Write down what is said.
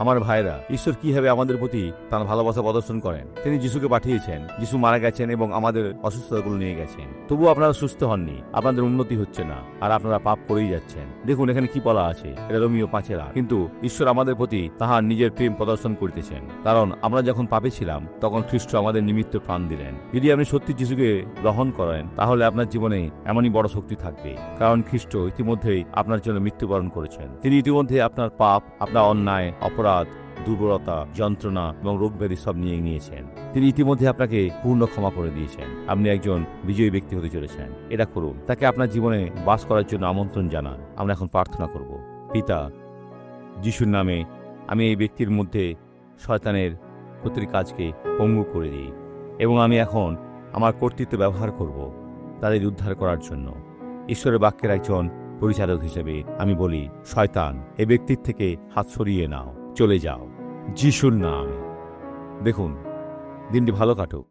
আমার ভাইরা, ঈশ্বর কিভাবে আমাদের প্রতি তার ভালোবাসা প্রদর্শন করেন। তিনি যিশুকে পাঠিয়েছেন, যিশু মারা গেছেন এবং আমাদের অসুস্থতাগুলো নিয়ে গেছেন। তবুও আপনারা সুস্থ হননি, আপনাদের উন্নতি হচ্ছে না, আর আপনারা পাপ করেই যাচ্ছেন। দেখুন এখানে কি বলা আছে, এটা রোমিও 5:8। কিন্তু ঈশ্বর আমাদের প্রতি তাহার নিজের প্রেম প্রদর্শন করিতেছেন, কারণ আমরা যখন পাপে ছিলাম তখন খ্রিস্ট আমাদের নিমিত্ত প্রাণ দিলেন। যদি আপনি সত্যি যিশুকে গ্রহণ করেন, তাহলে আপনার জীবনে এমনই বড় শক্তি থাকবে, কারণ খ্রিস্ট ইতিমধ্যেই আপনার জন্য মৃত্যুবরণ করেছেন। তিনি ইতিমধ্যে আপনার পাপ, আপনার অন্যায়, অপরাধ, দুর্বলতা, যন্ত্রণা এবং রোগ ব্যাধি সব নিয়ে নিয়েছেন। তিনি ইতিমধ্যে আপনাকে পূর্ণ ক্ষমা করে দিয়েছেন। আপনি একজন বিজয়ী ব্যক্তি হতে চলেছেন। এটা করুন, তাকে আপনার জীবনে বাস করার জন্য আমন্ত্রণ জানান। আমরা এখন প্রার্থনা করব। পিতা, যিশুর নামে আমি এই ব্যক্তির মধ্যে শয়তানের প্রতিটি কাজকে পঙ্গু করে দিই, এবং আমি এখন আমার কর্তৃত্ব ব্যবহার করব তাদের উদ্ধার করার জন্য। ঈশ্বরের বাক্যের একজন পরিচালক হিসেবে আমি বলি, শয়তান, এই ব্যক্তির থেকে হাত সরিয়ে নাও, চলে যাও যিশুর নামে। দেখুন, দিনটি ভালো কাটুক।